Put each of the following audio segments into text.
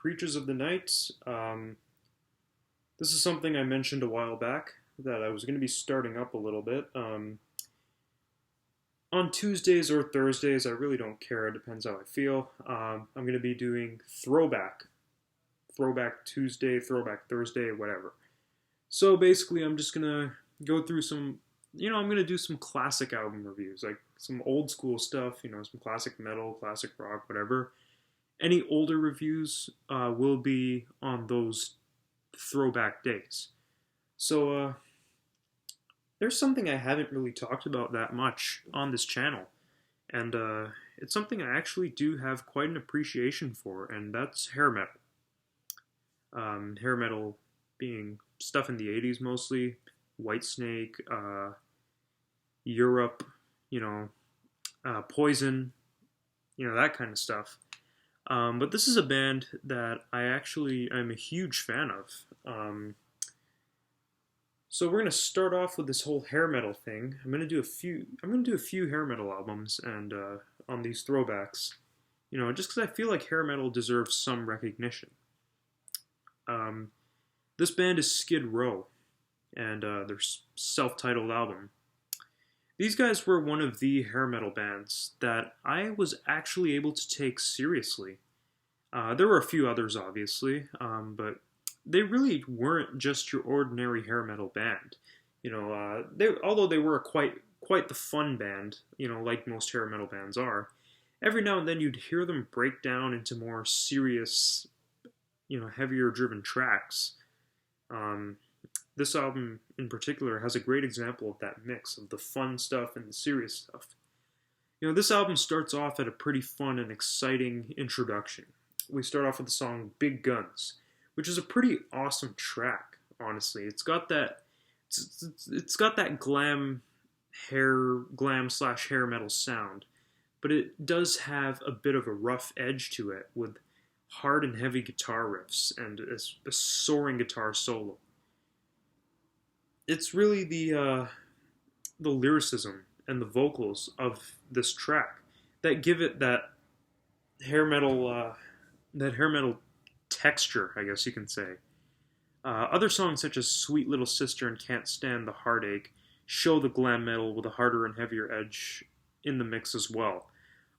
Creatures of the Night. This is something I mentioned a while back that I was going to be starting up a little bit. On Tuesdays or Thursdays, I really don't care. It depends how I feel. I'm going to be doing throwback Tuesday, throwback Thursday, whatever. So basically, I'm just going to go through I'm going to do some classic album reviews, like some old school stuff, some classic metal, classic rock, whatever. Any older reviews will be on those throwback days. So there's something I haven't really talked about that much on this channel, and it's something I actually do have quite an appreciation for, and that's hair metal. Hair metal being stuff in the 80s mostly, Whitesnake, Europe, Poison, that kind of stuff. But this is a band that I'm a huge fan of. So we're gonna start off with this whole hair metal thing. I'm gonna do a few hair metal albums and on these throwbacks, just because I feel like hair metal deserves some recognition. This band is Skid Row, and their self-titled album. These guys were one of the hair metal bands that I was actually able to take seriously. There were a few others, obviously, but they really weren't just your ordinary hair metal band. Although they were quite the fun band, like most hair metal bands are. Every now and then you'd hear them break down into more serious, heavier driven tracks. This album in particular has a great example of that mix of the fun stuff and the serious stuff. This album starts off at a pretty fun and exciting introduction. We start off with the song Big Guns, which is a pretty awesome track, honestly. It's got that glam slash hair metal sound, but it does have a bit of a rough edge to it with hard and heavy guitar riffs and a soaring guitar solo. It's really the lyricism and the vocals of this track that give it that hair metal texture, I guess you can say. Other songs such as Sweet Little Sister and Can't Stand the Heartache show the glam metal with a harder and heavier edge in the mix as well.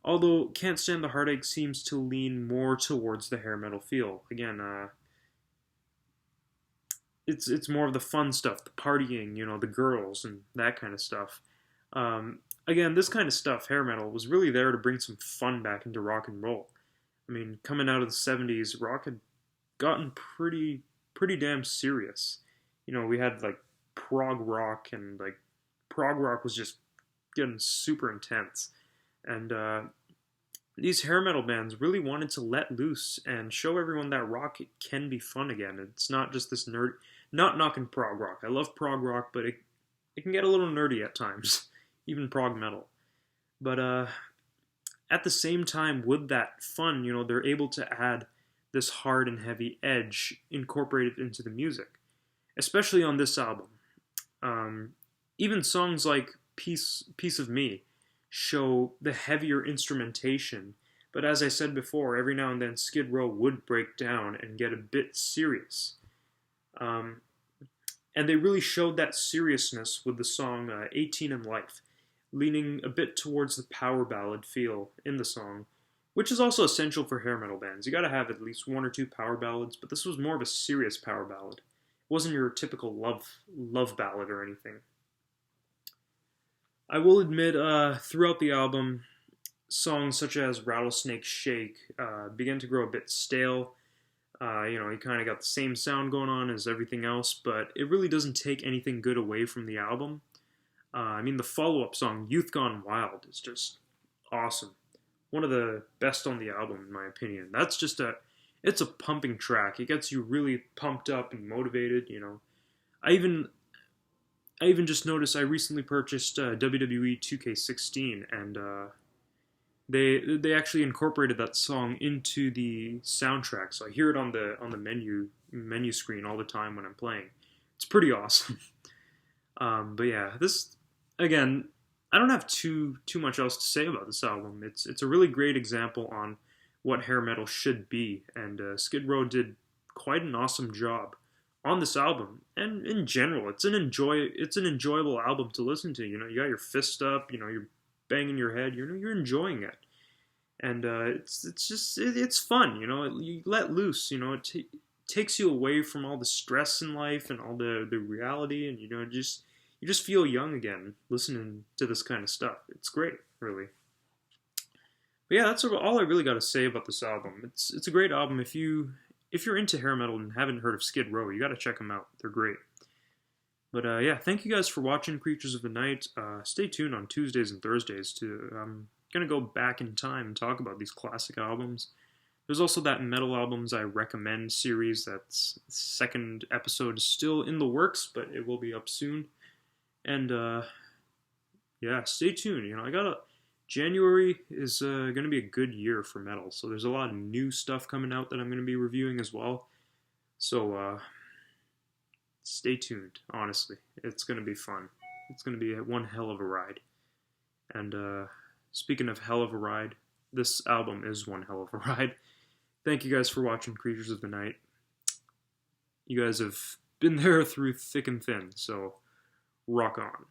Although Can't Stand the Heartache seems to lean more towards the hair metal feel. Again, it's more of the fun stuff, the partying, the girls and that kind of stuff. Again, this kind of stuff, hair metal, was really there to bring some fun back into rock and roll. I mean, coming out of the 70s, rock had gotten pretty damn serious. We had like prog rock, and like prog rock was just getting super intense. And these hair metal bands really wanted to let loose and show everyone that rock can be fun again. It's not just this nerd. Not knocking prog rock. I love prog rock, but it can get a little nerdy at times, even prog metal. But at the same time, with that fun, they're able to add this hard and heavy edge incorporated into the music, especially on this album. Even songs like Piece of Me show the heavier instrumentation, but as I said before, every now and then Skid Row would break down and get a bit serious. And they really showed that seriousness with the song 18 in Life, leaning a bit towards the power ballad feel in the song, which is also essential for hair metal bands. You gotta have at least one or two power ballads, but this was more of a serious power ballad. It wasn't your typical love ballad or anything. I will admit, throughout the album, songs such as Rattlesnake Shake began to grow a bit stale. You kind of got the same sound going on as everything else, but it really doesn't take anything good away from the album. The follow-up song, Youth Gone Wild, is just awesome. One of the best on the album, in my opinion. It's a pumping track. It gets you really pumped up and motivated, I even just noticed I recently purchased WWE 2K16, and they actually incorporated that song into the soundtrack, so I hear it on the menu screen all the time when I'm playing. It's pretty awesome. But yeah, this again, I don't have too much else to say about this album. It's a really great example on what hair metal should be, and Skid Row did quite an awesome job on this album. And in general, it's an enjoyable album to listen to. You got your fist up, you're banging your head, you're enjoying it, and it's fun. You let loose. It takes you away from all the stress in life and all the reality, and you just feel young again listening to this kind of stuff. It's great, really. But yeah, that's all I really got to say about this album. It's a great album. If you're into hair metal and haven't heard of Skid Row, you got to check them out. They're great. But yeah, thank you guys for watching Creatures of the Night. Stay tuned on Tuesdays and Thursdays to I'm gonna go back in time and talk about these classic albums. There's also that Metal Albums I Recommend series. That's second episode is still in the works, but it will be up soon. And yeah, stay tuned. January is going to be a good year for metal, so there's a lot of new stuff coming out that I'm going to be reviewing as well. So stay tuned. Honestly, it's going to be fun. It's going to be one hell of a ride. And speaking of hell of a ride, this album is one hell of a ride. Thank you guys for watching Creatures of the Night. You guys have been there through thick and thin, so rock on.